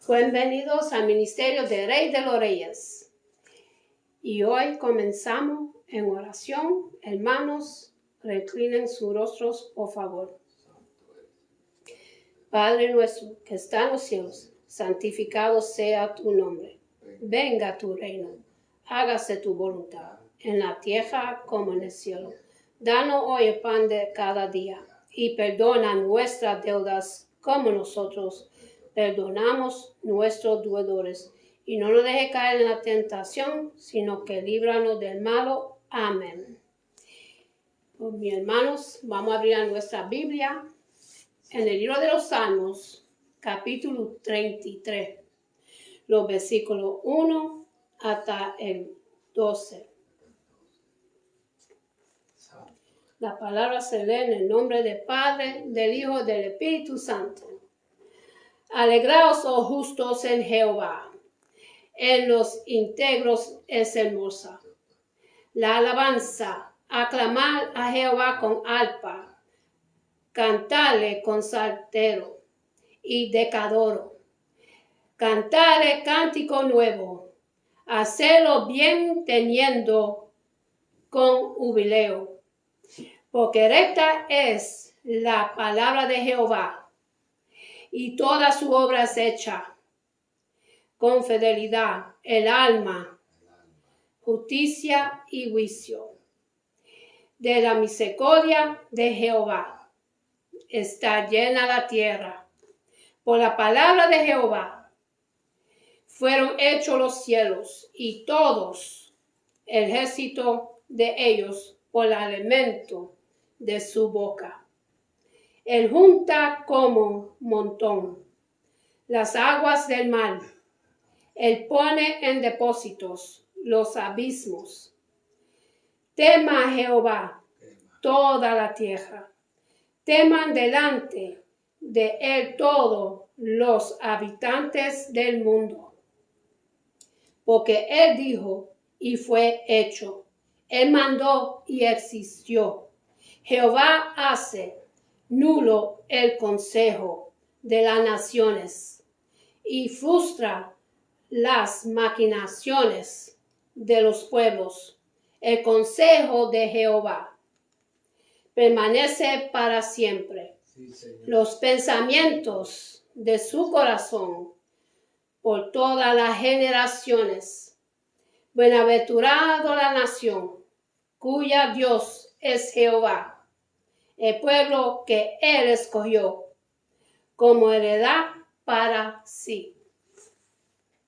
Bienvenidos al Ministerio de Rey de los Reyes. Y hoy comenzamos en oración. Hermanos, reclinen sus rostros, por favor. Padre nuestro que está en los cielos, santificado sea tu nombre. Venga tu reino. Hágase tu voluntad, en la tierra como en el cielo. Danos hoy el pan de cada día y perdona nuestras deudas como nosotros perdonamos nuestros deudores. Y no nos deje caer en la tentación, sino que líbranos del malo. Amén. Pues, mis hermanos, vamos a abrir nuestra Biblia en el libro de los Salmos, capítulo 33, los versículos 1 hasta el 12. La palabra se lee en el nombre del Padre, del Hijo y del Espíritu Santo. Alegraos, oh justos, en Jehová. En los íntegros es hermosa. La alabanza, aclamar a Jehová con arpa, cantarle con saltero y decadoro. Cantarle cántico nuevo, hacerlo bien teniendo con jubileo. Porque recta es la palabra de Jehová, y toda su obra es hecha con fidelidad, el alma, justicia y juicio. De la misericordia de Jehová está llena la tierra. Por la palabra de Jehová fueron hechos los cielos, y todos el ejército de ellos por el alimento de su boca. Él junta como montón las aguas del mar. Él pone en depósitos los abismos. Tema a Jehová toda la tierra. Teman delante de él todos los habitantes del mundo. Porque él dijo y fue hecho. Él mandó y existió. Jehová hace nulo el consejo de las naciones y frustra las maquinaciones de los pueblos. El consejo de Jehová permanece para siempre. Sí, los pensamientos de su corazón por todas las generaciones. Bienaventurado la nación cuya Dios es Jehová, el pueblo que él escogió como heredad para sí.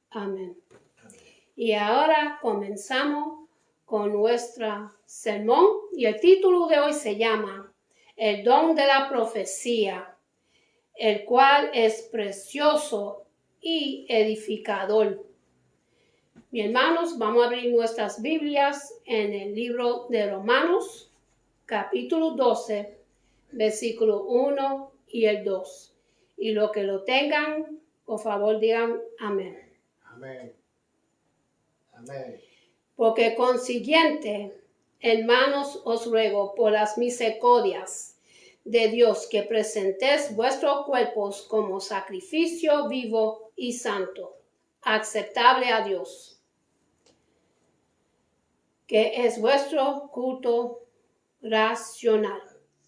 Amén. Y ahora comenzamos con nuestro sermón y el título de hoy se llama El don de la profecía, el cual es precioso y edificador. Mis hermanos, vamos a abrir nuestras Biblias en el libro de Romanos, capítulo 12, versículo 1 y el 2. Y los que lo tengan, por favor digan amén. Amén. Amén. Porque consiguiente, hermanos, os ruego por las misericordias de Dios que presentéis vuestros cuerpos como sacrificio vivo y santo, aceptable a Dios, que es vuestro culto racional.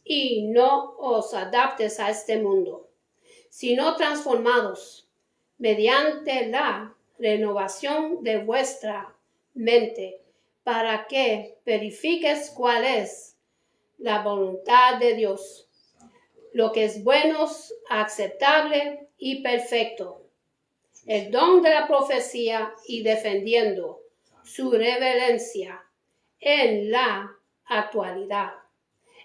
Y no os adaptes a este mundo, sino transformados mediante la renovación de vuestra mente, para que verifiques cuál es la voluntad de Dios, lo que es bueno, aceptable y perfecto. El don de la profecía y defendiendo su reverencia en la actualidad.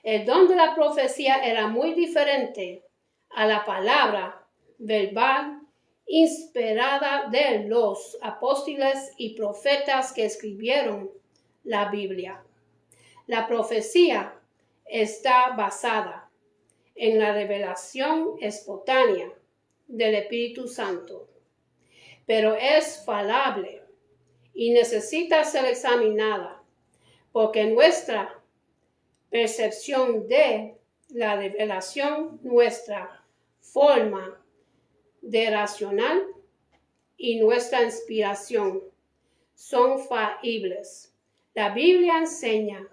El don de la profecía era muy diferente a la palabra verbal inspirada de los apóstoles y profetas que escribieron la Biblia. La profecía está basada en la revelación espontánea del Espíritu Santo, pero es falable y necesita ser examinada porque nuestra percepción de la revelación, nuestra forma de racional y nuestra inspiración son falibles. La Biblia enseña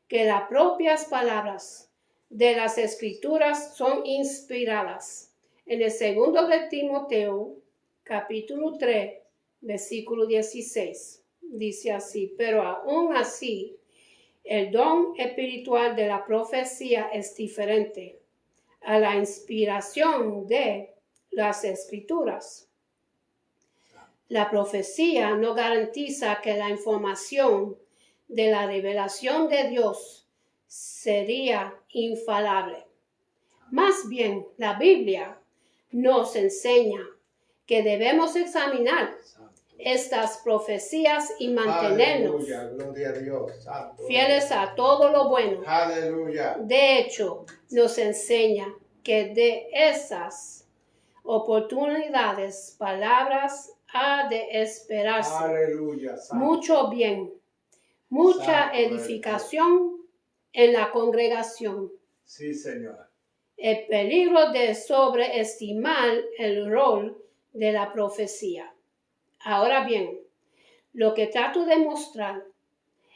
que las propias palabras de las Escrituras son inspiradas. En el segundo de Timoteo, capítulo 3, versículo 16, dice así: pero aún así, el don espiritual de la profecía es diferente a la inspiración de las Escrituras. La profecía no garantiza que la información de la revelación de Dios sería infalible. Más bien, la Biblia nos enseña que debemos examinar estas profecías y mantenernos Aleluya, gloria a Dios. Santo fieles a todo lo bueno. Aleluya. De hecho, nos enseña que de esas oportunidades, palabras, ha de esperarse Aleluya. Santo. mucho bien, mucha Santo edificación en la congregación. Sí, Señor. El peligro de sobreestimar el rol de la profecía. Ahora bien, lo que trato de mostrar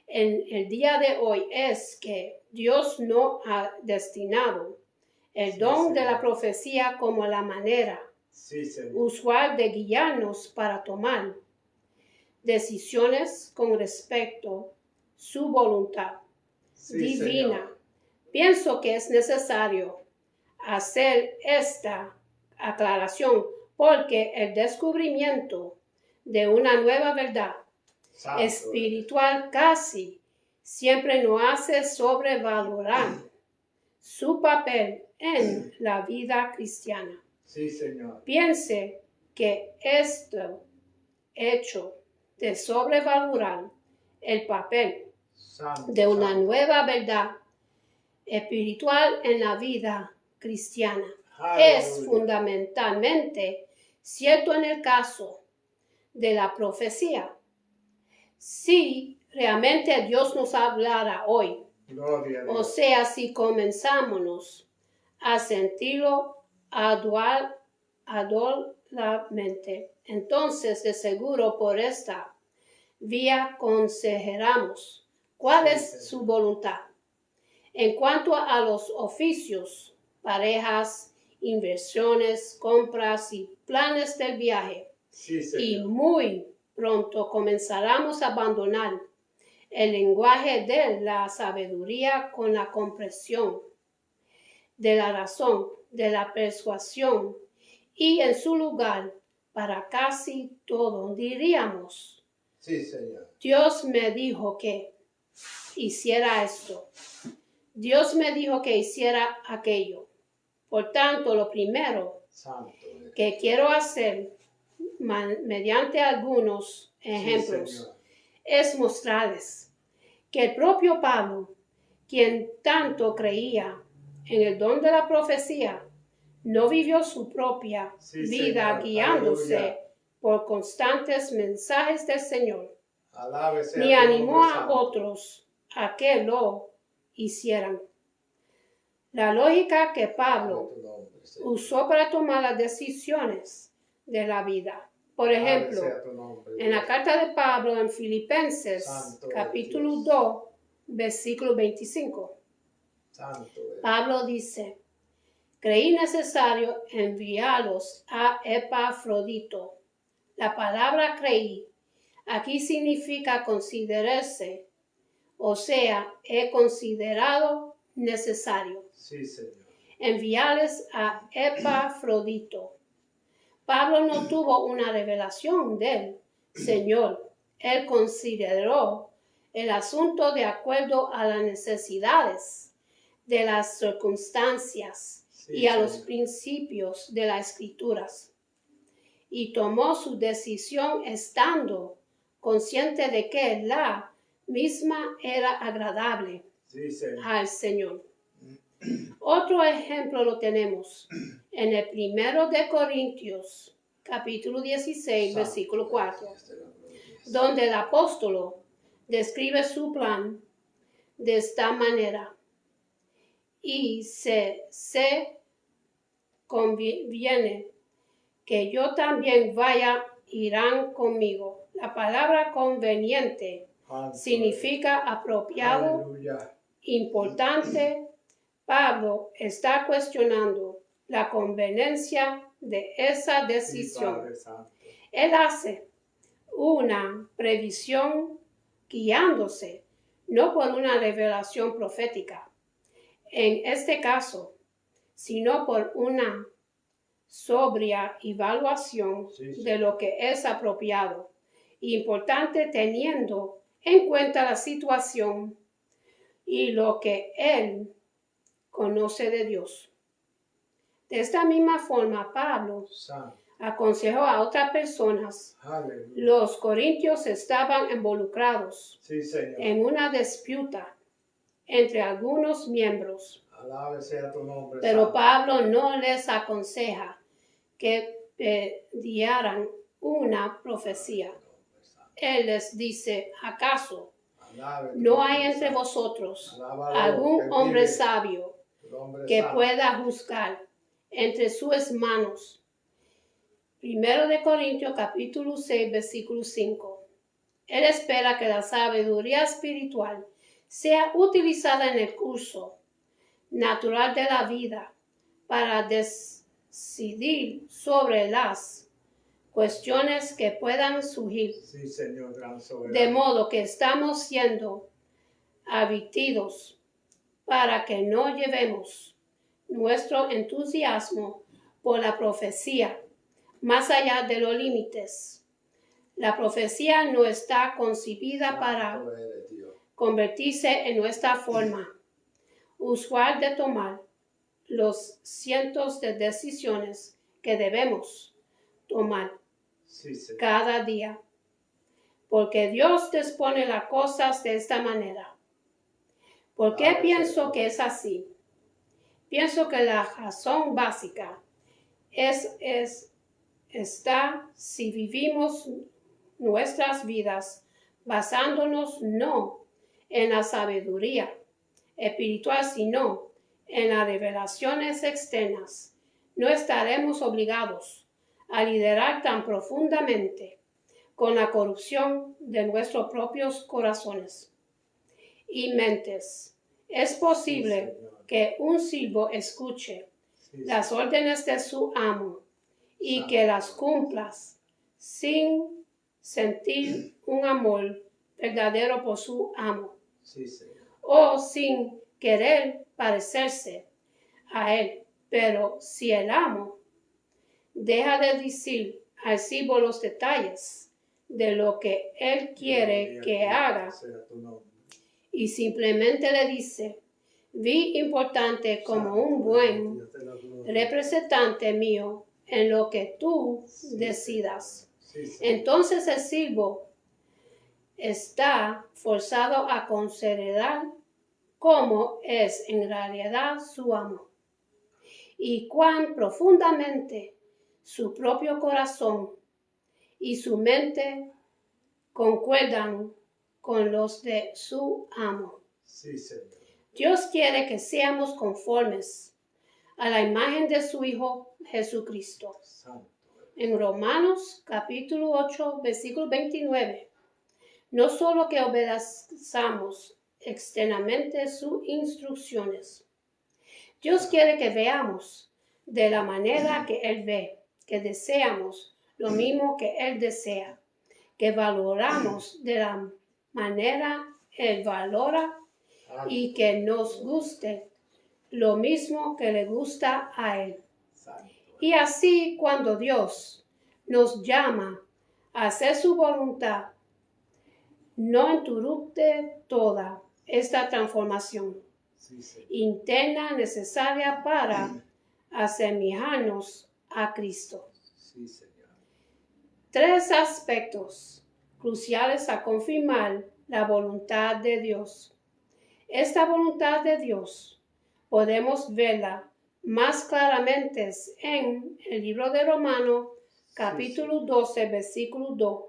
en el día de hoy es que Dios no ha destinado el don de la profecía como la manera usual de guiarnos para tomar decisiones con respecto a su voluntad divina. Señor. Pienso que es necesario hacer esta aclaración porque el descubrimiento de una nueva verdad Santo espiritual casi siempre nos hace sobrevalorar su papel en la vida cristiana. Sí, Señor. Piense que este hecho de sobrevalorar el papel Santo, de una santo. nueva verdad espiritual en la vida cristiana es Aleluya. fundamentalmente cierto en el caso de la profecía. Si realmente Dios nos hablara hoy, Gloria a o Dios. sea, si comenzamos a sentirlo adolamente, entonces de seguro por esta vía consideramos cuál Sí, es Señor. su voluntad. En cuanto a los oficios, parejas, inversiones, compras y planes del viaje, Sí, y Señor. muy pronto comenzaremos a abandonar el lenguaje de la sabiduría con la comprensión de la razón, de la persuasión, y en su lugar, para casi todo, diríamos: Sí, Señor. Dios me dijo que hiciera esto. Dios me dijo que hiciera aquello. Por tanto, lo primero Santo. que quiero hacer mediante algunos Sí, ejemplos Señor. es mostrarles que el propio Pablo, quien tanto creía en el don de la profecía, no vivió su propia Sí, vida Señor. guiándose Aleluya. por constantes mensajes del Señor, Alabe sea ni tu animó nombre, a Santo. otros a que lo hicieran. La lógica que Alabe Pablo tu nombre, Señor. usó para tomar las decisiones de la vida. Por Alabe ejemplo, sea tu nombre, en la Dios. carta de Pablo en Filipenses, Santo capítulo Dios. 2, versículo 25, Santo es. Pablo dice: creí necesario enviarlos a Epafrodito. La palabra creí aquí significa considerarse, o sea, he considerado necesario Sí, Señor. enviarles a Epafrodito. Pablo no tuvo una revelación del Señor. Él consideró el asunto de acuerdo a las necesidades de las circunstancias Sí, y a los Señor. principios de las Escrituras, y tomó su decisión estando consciente de que la misma era agradable Sí, Señor. al Señor. Otro ejemplo lo tenemos en el 1 de Corintios, capítulo 16, Santo versículo es 4, Dios de la gloria. donde el apóstol describe su plan de esta manera: y se conviene que yo también vaya, irán conmigo. La palabra conveniente Santo significa es. apropiado, Aleluya. importante. Pablo está cuestionando la conveniencia de esa Sí, decisión. Padre Santo. Él hace una previsión guiándose no por una revelación profética, en este caso, sino por una sobria evaluación Sí. de lo que es apropiado e importante teniendo en cuenta la situación y lo que él conoce de Dios. De esta misma forma, Pablo Santo. aconsejó a otras personas. Aleluya. Los corintios estaban involucrados Sí, Señor. en una disputa entre algunos miembros, Alabe sea tu nombre, pero Santo. Pablo no les aconseja que pidieran una profecía. Él les dice, ¿acaso Alabe tu no hay nombre, entre Santo. vosotros Alábalo, algún que hombre vive. sabio El hombre que santo. pueda juzgar entre sus manos? 1 de Corintios capítulo 6, versículo 5. Él espera que la sabiduría espiritual sea utilizada en el curso natural de la vida para decidir sobre las cuestiones que puedan surgir, Sí, Señor, gran soberano. de modo que estamos siendo advertidos para que no llevemos nuestro entusiasmo por la profecía más allá de los límites. La profecía no está concebida para Santo eres Dios. convertirse en nuestra forma usual de tomar los cientos de decisiones que debemos tomar Sí, Señor. cada día, porque Dios dispone las cosas de esta manera. ¿Por qué pienso que es así? Pienso que la razón básica está si vivimos nuestras vidas basándonos no en la sabiduría espiritual, sino en las revelaciones externas. No estaremos obligados a liderar tan profundamente con la corrupción de nuestros propios corazones y mentes. Es posible que un siervo escuche Sí, las órdenes de su amo y que las cumplas sin sentir un amor verdadero por su amo, sí, Señor. o sin querer parecerse a él. Pero si el amo deja de decir al siervo los detalles de lo que él quiere Gloria que a ti, haga sea tu nombre. y simplemente le dice, vi importante como Santo un eres buen Dios de la gloria. representante mío en lo que tú Sí, decidas. Sí, Señor. Entonces el siervo está forzado a considerar cómo es en realidad su amo y cuán profundamente su propio corazón y su mente concuerdan con los de su amo. Sí, Señor. Dios quiere que seamos conformes a la imagen de su Hijo Jesucristo. Santo eres. En Romanos capítulo 8, versículo 29, no solo que obedezcamos externamente sus instrucciones. Dios quiere que veamos de la manera que Él ve, que deseamos lo mismo que Él desea, que valoramos de la manera Él valora y que nos guste lo mismo que le gusta a Él. Santo. Y así cuando Dios nos llama a hacer su voluntad, no interrumpe toda esta transformación Sí, Señor. interna necesaria para asemejarnos a Cristo. Sí, Señor. 3 aspectos cruciales a confirmar la voluntad de Dios. Esta voluntad de Dios podemos verla más claramente en el libro de Romanos, capítulo 12, versículo 2.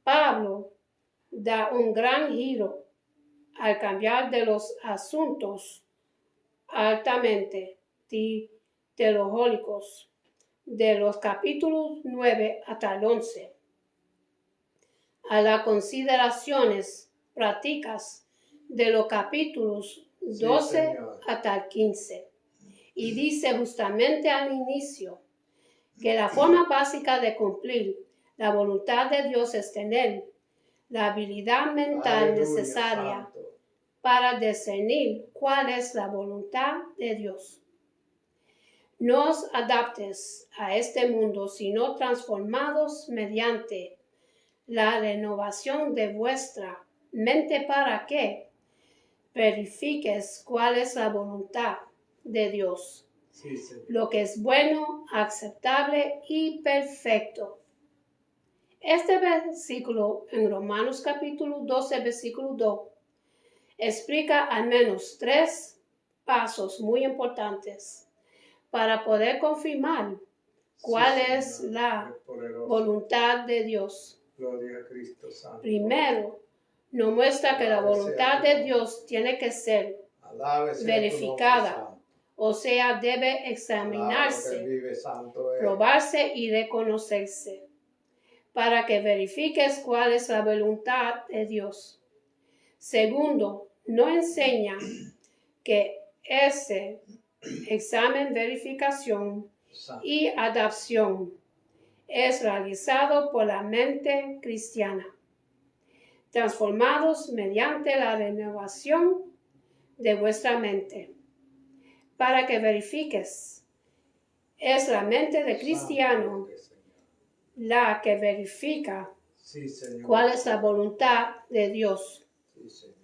Pablo da un gran giro al cambiar de los asuntos altamente teológicos de los capítulos 9 hasta el 11 a las consideraciones prácticas de los capítulos 12 hasta el 15. Y dice justamente al inicio que la forma básica de cumplir la voluntad de Dios es tener la habilidad mental necesaria para discernir cuál es la voluntad de Dios. No os adaptes a este mundo, sino transformados mediante la renovación de vuestra mente para que verifiques cuál es la voluntad de Dios, Sí, Señor. lo que es bueno, aceptable y perfecto. Este versículo en Romanos capítulo 12, versículo 2, explica al menos 3 pasos muy importantes para poder confirmar cuál Sí, es Señor. la Es poderoso. voluntad de Dios. Gloria a Cristo Santo. Primero, nos muestra que la voluntad de Dios tiene que ser Alabe sea tu verificada, nombre santo. o sea, debe Alabado que examinarse, vive santo es. probarse y reconocerse, para que verifiques cuál es la voluntad de Dios. Segundo, no enseña que ese examen, verificación Santo. y adaptación es realizado por la mente cristiana, transformados mediante la renovación de vuestra mente, para que verifiques. Es la mente de cristiano Santo eres, Señor. la que verifica Sí, Señor. cuál es la voluntad de Dios. Sí, Señor.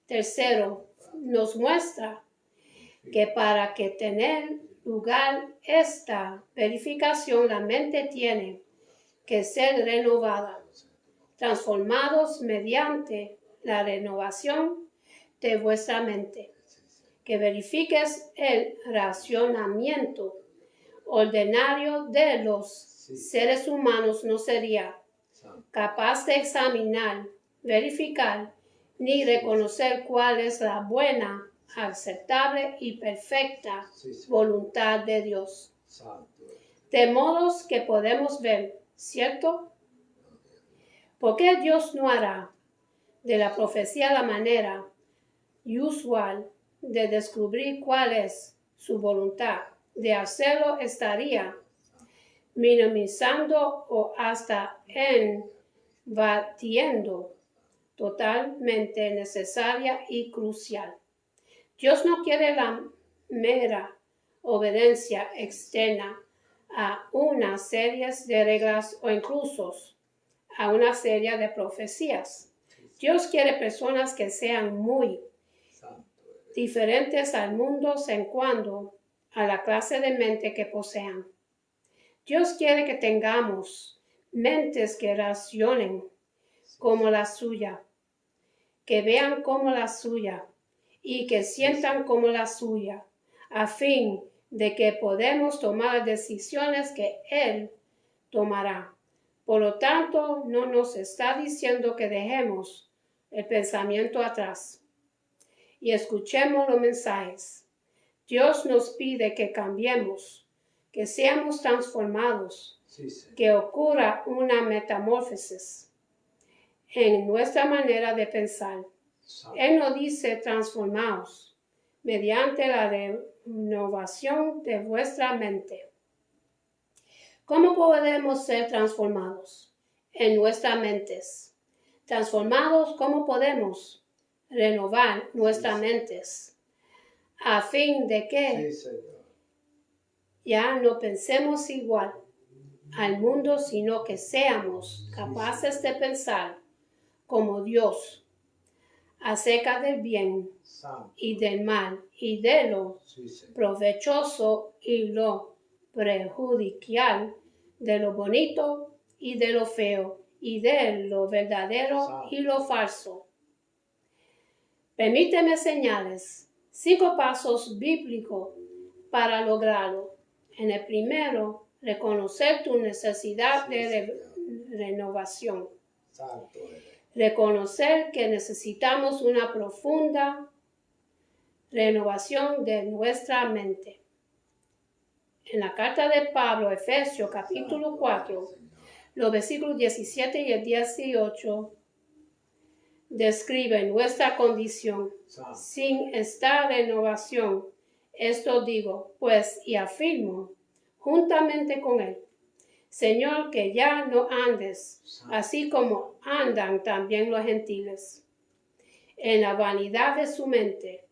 Tercero, nos muestra que para que tener lugar esta verificación, la mente tiene que ser renovada, transformados mediante la renovación de vuestra mente, que verifiques el racionamiento ordinario de los seres humanos no sería Santo. capaz de examinar, verificar, ni reconocer cuál es la buena, aceptable y perfecta Sí, Señor. voluntad de Dios. Santo eres. De modos que podemos ver, ¿cierto? ¿Por qué Dios no hará de la profecía la manera usual de descubrir cuál es su voluntad? De hacerlo estaría minimizando o hasta invadiendo totalmente necesaria y crucial. Dios no quiere la mera obediencia externa a una serie de reglas o incluso a una serie de profecías. Dios quiere personas que sean muy Santo eres. diferentes al mundo en cuanto a la clase de mente que posean. Dios quiere que tengamos mentes que racionen como la suya, que vean como la suya y que sientan como la suya, a fin de que podamos tomar decisiones que Él tomará. Por lo tanto, no nos está diciendo que dejemos el pensamiento atrás y escuchemos los mensajes. Dios nos pide que cambiemos, que seamos transformados, Sí, Señor. que ocurra una metamorfosis en nuestra manera de pensar. Santo. Él nos dice transformaos mediante la renovación de vuestra mente. ¿Cómo podemos ser transformados? En nuestras mentes. Transformados, ¿cómo podemos renovar nuestras mentes? A fin de que Sí, Señor. ya no pensemos igual al mundo, sino que seamos capaces de pensar como Dios acerca del bien Santo. y del mal y de lo Sí, Señor. provechoso y lo perjudicial, de lo bonito y de lo feo, y de lo verdadero y lo falso. Permíteme señales 5 pasos bíblicos para lograrlo. En el primero, reconocer tu necesidad de renovación. Santo eres. Reconocer que necesitamos una profunda renovación de nuestra mente. En la carta de Pablo, Efesios, capítulo 4, los versículos 17 y el 18, describen nuestra condición sin esta renovación. Esto digo, pues, y afirmo, juntamente con él, Señor, que ya no andes, así como andan también los gentiles, en la vanidad de su mente,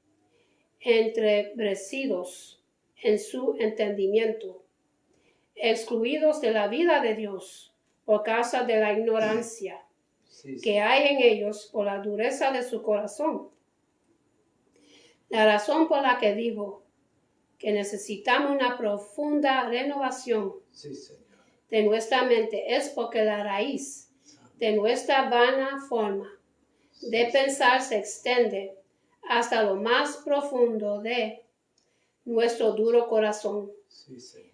entrebrecidos en su entendimiento, excluidos de la vida de Dios por causa de la ignorancia que hay en ellos por la dureza de su corazón. La razón por la que digo que necesitamos una profunda renovación de nuestra mente es porque la raíz de nuestra vana forma de pensar se extiende hasta lo más profundo de nuestro duro corazón.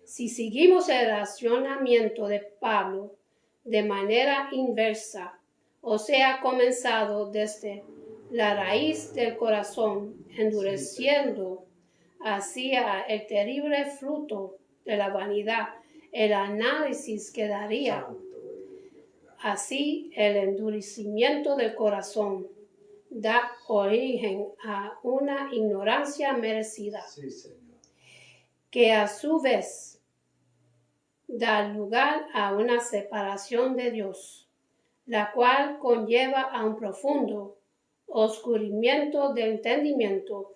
Si seguimos el racionamiento de Pablo de manera inversa, o sea, comenzado desde la raíz del corazón, endureciendo hacia el terrible fruto de la vanidad, el análisis que daría así el endurecimiento del corazón da origen a una ignorancia merecida, que a su vez da lugar a una separación de Dios, la cual conlleva a un profundo oscurecimiento del entendimiento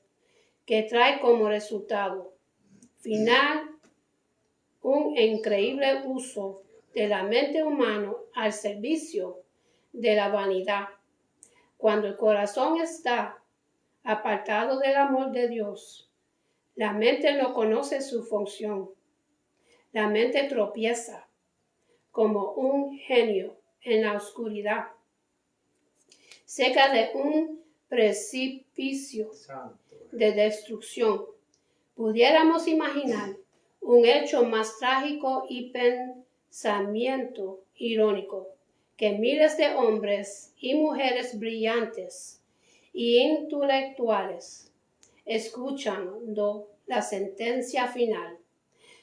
que trae como resultado final un increíble uso de la mente humana al servicio de la vanidad. Cuando el corazón está apartado del amor de Dios, la mente no conoce su función. La mente tropieza como un genio en la oscuridad, cerca de un precipicio de destrucción. Pudiéramos imaginar un hecho más trágico y pensamiento irónico que miles de hombres y mujeres brillantes y intelectuales escuchando la sentencia final.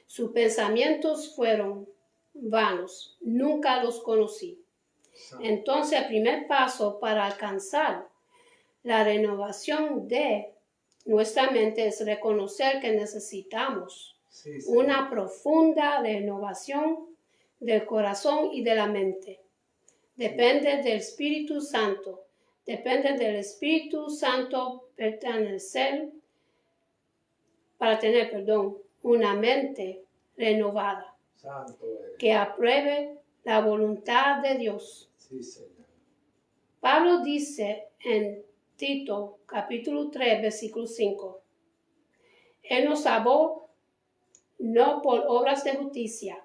Sus pensamientos fueron vanos, nunca los conocí. Entonces, el primer paso para alcanzar la renovación de nuestra mente es reconocer que necesitamos una profunda renovación del corazón y de la mente. Depende del Espíritu Santo. Depende del Espíritu Santo para tener una mente renovada que apruebe la voluntad de Dios. Pablo dice en Tito capítulo 3 versículo 5: Él nos salvó no por obras de justicia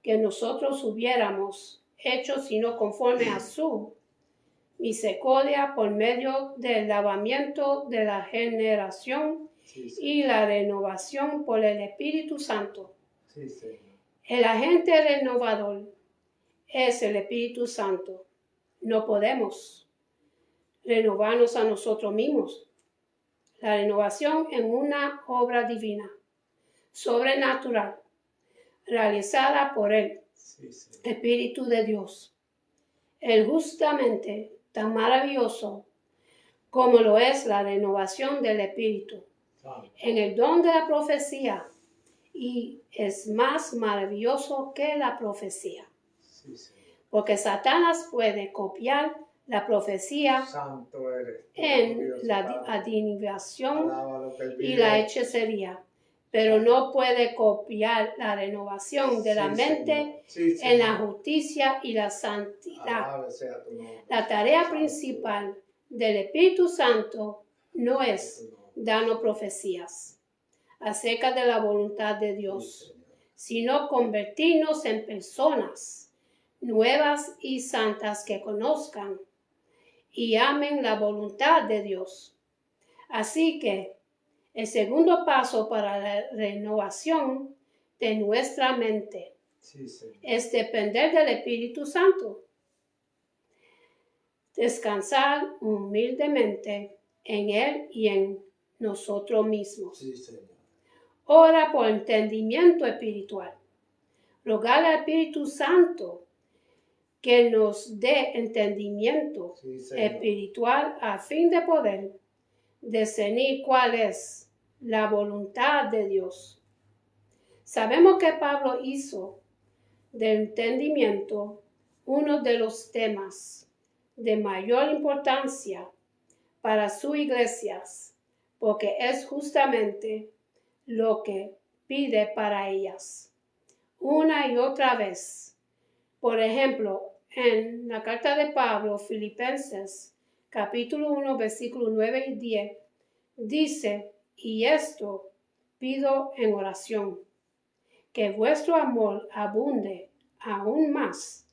que nosotros hubiéramos hecho, sino conforme a su misericordia por medio del lavamiento de la generación y la renovación por el Espíritu Santo. El agente renovador es el Espíritu Santo. No podemos renovarnos a nosotros mismos. La renovación es una obra divina, sobrenatural, realizada por el Espíritu de Dios. Es justamente tan maravilloso como lo es la renovación del Espíritu en el don de la profecía, y es más maravilloso que la profecía, porque Satanás puede copiar la profecía en la adivinación y la hechicería, pero no puede copiar la renovación de la mente en la justicia y la santidad. La tarea principal del Espíritu Santo no es darnos profecías acerca de la voluntad de Dios, sino convertirnos en personas nuevas y santas que conozcan y amen la voluntad de Dios. Así que el segundo paso para la renovación de nuestra mente es depender del Espíritu Santo. Descansar humildemente en Él y en nosotros mismos. Ora por entendimiento espiritual. Rogar al Espíritu Santo que nos dé entendimiento Sí, Señor. espiritual a fin de poder discernir cuál es la voluntad de Dios. Sabemos que Pablo hizo del entendimiento uno de los temas de mayor importancia para sus iglesias, porque es justamente lo que pide para ellas una y otra vez. Por ejemplo, en la carta de Pablo, Filipenses, capítulo 1, versículos 9 y 10, dice, y esto pido en oración, que vuestro amor abunde aún más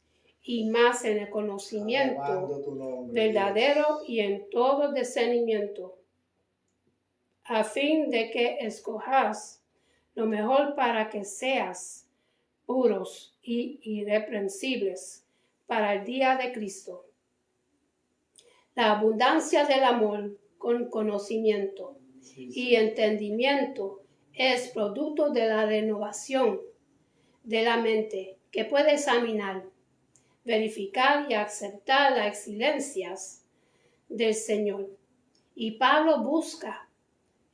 y más en el conocimiento Alabando tu nombre, verdadero Dios. y en todo discernimiento, a fin de que escojas lo mejor para que seas puros y irreprensibles para el día de Cristo. La abundancia del amor con conocimiento Sí, y Señor. entendimiento es producto de la renovación de la mente que puede examinar, verificar y aceptar las excelencias del Señor. Y Pablo busca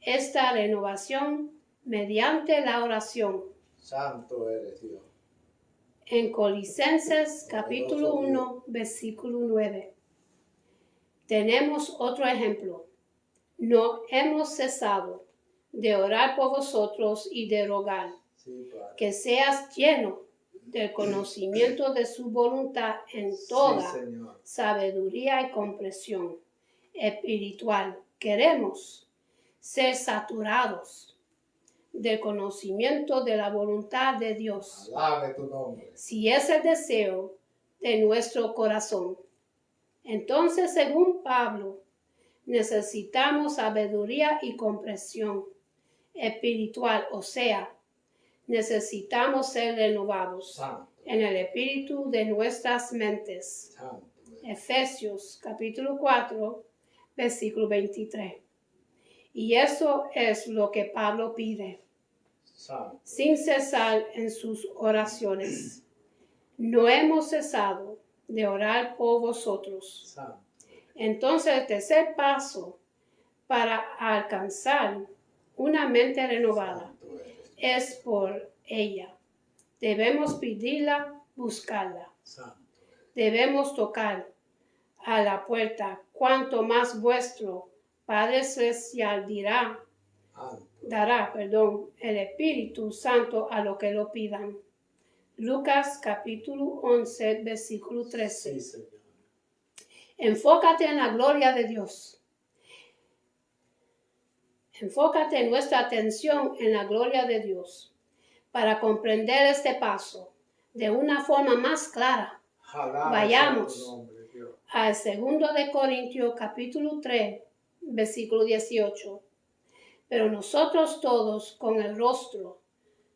esta renovación mediante la oración. Santo eres Dios. En Colosenses capítulo 1, versículo 9. Tenemos otro ejemplo. No hemos cesado de orar por vosotros y de rogar Sí, Padre. que seas lleno del conocimiento de su voluntad en toda Sí, Señor. sabiduría y comprensión espiritual. Queremos ser saturados del conocimiento de la voluntad de Dios. Alabe tu nombre. Si es el deseo de nuestro corazón. Entonces, según Pablo, necesitamos sabiduría y comprensión espiritual, o sea, necesitamos ser renovados Santo. en el espíritu de nuestras mentes. Santo eres. Efesios capítulo 4, versículo 23. Y eso es lo que Pablo pide, Santo. sin cesar en sus oraciones. No hemos cesado de orar por vosotros. Santo. Entonces, el tercer paso para alcanzar una mente renovada Santo eres. es por ella. Debemos pedirla, buscarla. Santo eres. Debemos tocar a la puerta. Cuanto más vuestro Padre Celestial dará el Espíritu Santo a los que lo pidan. Lucas capítulo 11, versículo 13. Sí, Señor. Enfócate en la gloria de Dios. Enfócate en nuestra atención en la gloria de Dios para comprender este paso de una forma más clara. Alabado Vayamos sea tu nombre, Dios. al 2 de Corintios capítulo 3, versículo 18. Pero nosotros todos con el rostro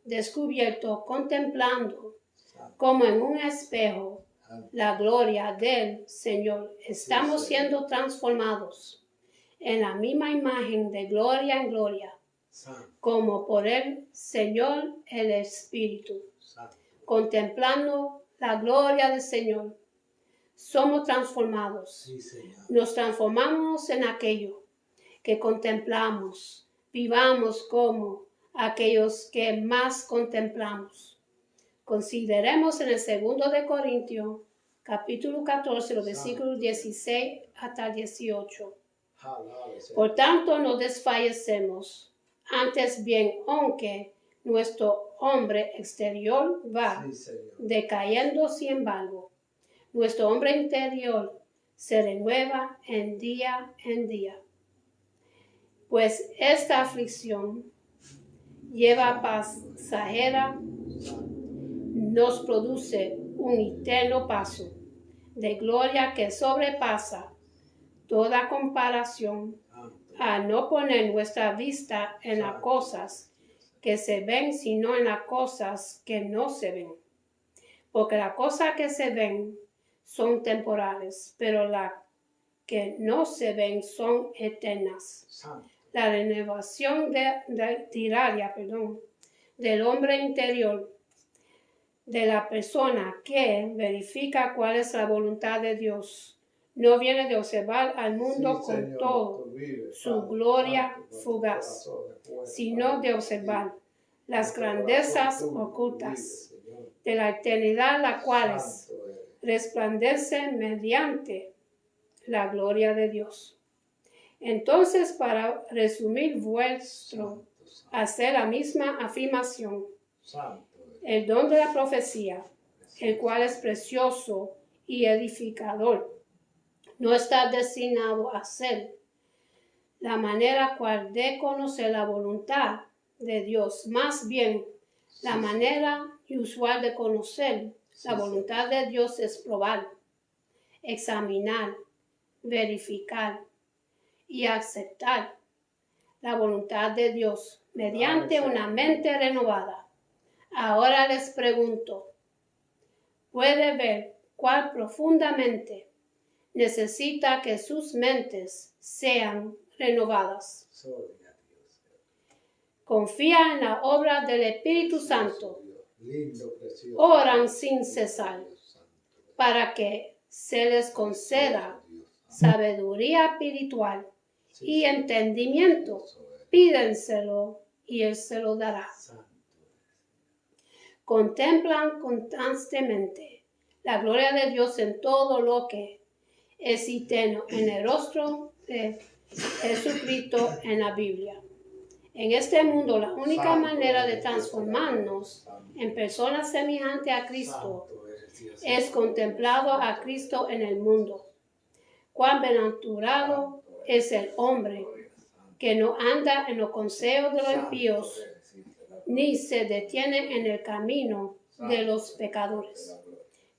descubierto, contemplando Santo. como en un espejo Santo. la gloria del Señor, estamos Sí, Señor. siendo transformados en la misma imagen de gloria en gloria, Santo. como por el Señor el Espíritu. Santo. Contemplando la gloria del Señor, somos transformados. Sí, Señor. Nos transformamos en aquello que contemplamos. Vivamos como aquellos que más contemplamos. Consideremos en el 2 de Corintios, capítulo 14, los versículos 16 hasta 18. Alabado sea. Por tanto, no desfallecemos. Antes bien, aunque nuestro hombre exterior va Sí, Señor. decayendo, sin embargo, nuestro hombre interior se renueva en día. Pues esta aflicción lleva pasajera, nos produce un eterno paso de gloria que sobrepasa toda comparación, Santo. a no poner nuestra vista en las cosas que se ven, sino en las cosas que no se ven. Porque las cosas que se ven son temporales, pero las que no se ven son eternas. Santo. la renovación diaria, del hombre interior, de la persona que verifica cuál es la voluntad de Dios. No viene de observar al mundo Sí, con Señor, todo tú vives, su Padre, gloria Santo, nuestro fugaz, corazón es bueno, sino Padre, de observar las nuestro grandezas corazón tuyo, tú ocultas vives, Señor. de la eternidad, las cuales Santo eres. resplandecen mediante la gloria de Dios. Entonces, para resumir vuestro, hacer la misma afirmación, Santo eres. el don de la profecía, el cual es precioso y edificador, no está destinado a ser la manera cual de conocer la voluntad de Dios, más bien la Sí, manera usual de conocer Sí, la voluntad de Dios es probar, examinar, verificar y aceptar la voluntad de Dios mediante una mente renovada. Ahora les pregunto, ¿puede ver cuál profundamente necesita que sus mentes sean renovadas? Gloria a Dios. Confía en la obra del Espíritu Santo. Lindo, precioso. Oran sin cesar para que se les conceda sabiduría espiritual y entendimiento. Pídenselo y Él se lo dará. Contemplan constantemente la gloria de Dios en todo lo que es eterno en el rostro de Jesucristo en la Biblia. En este mundo, la única manera de transformarnos en personas semejantes a Cristo es contemplando a Cristo en el mundo. Cuán bienaventurado es el hombre que no anda en los consejos de los impíos, ni se detiene en el camino de los pecadores,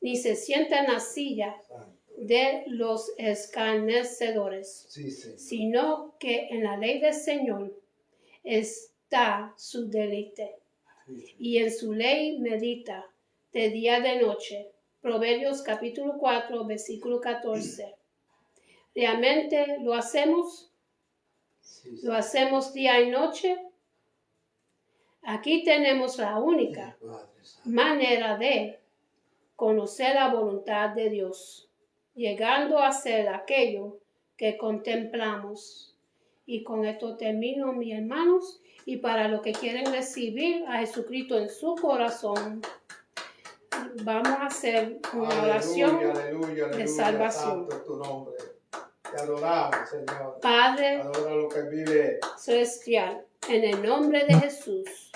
ni se sienta en la silla de los escarnecedores, sino que en la ley del Señor está su deleite, y en su ley medita de día y de noche. Proverbios capítulo 4, versículo 14. ¿Realmente lo hacemos? ¿Lo hacemos día y noche? Aquí tenemos la única manera de conocer la voluntad de Dios, llegando a ser aquello que contemplamos. Y con esto termino, mis hermanos, y para los que quieren recibir a Jesucristo en su corazón, vamos a hacer una oración de salvación. Santo es tu nombre. Te adoramos, Señor. Padre Adora lo que vive. celestial, en el nombre de Jesús,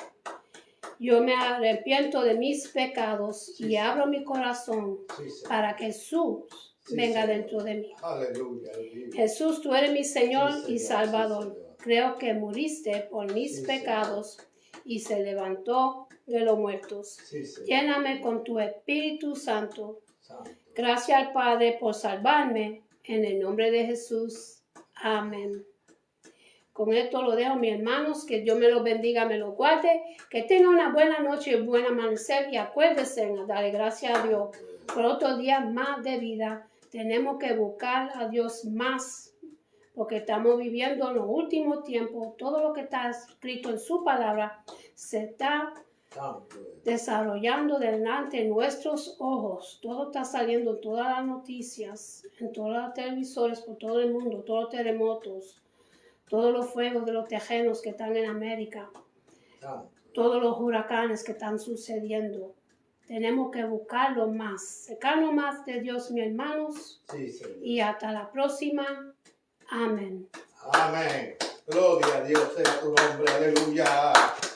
yo me arrepiento de mis pecados y abro mi corazón para que Jesús venga dentro de mí. Aleluya. Jesús, tú eres mi Señor Sí, Señor, y Salvador. sí, Señor. Creo que muriste por mis pecados y se levantó de los muertos. Sí, Señor. Lléname con tu Espíritu Santo. Gracias al Padre por salvarme. En el nombre de Jesús. Amén. Con esto lo dejo, mis hermanos. Que Dios me los bendiga, me los guarde. Que tengan una buena noche y buen amanecer. Y acuérdense de darle gracias a Dios por otro día más de vida. Tenemos que buscar a Dios más, porque estamos viviendo en los últimos tiempos. Todo lo que está escrito en su palabra se está desarrollando delante de nuestros ojos. Todo está saliendo en todas las noticias, en todos los televisores, por todo el mundo, todos los terremotos, todos los fuegos de los tejanos que están en América, todos los huracanes que están sucediendo. Tenemos que buscarlo más, cercarnos más de Dios, mis hermanos. Sí, Señor. Y hasta la próxima. Amén. Amén. Gloria a Dios sea tu nombre. Aleluya.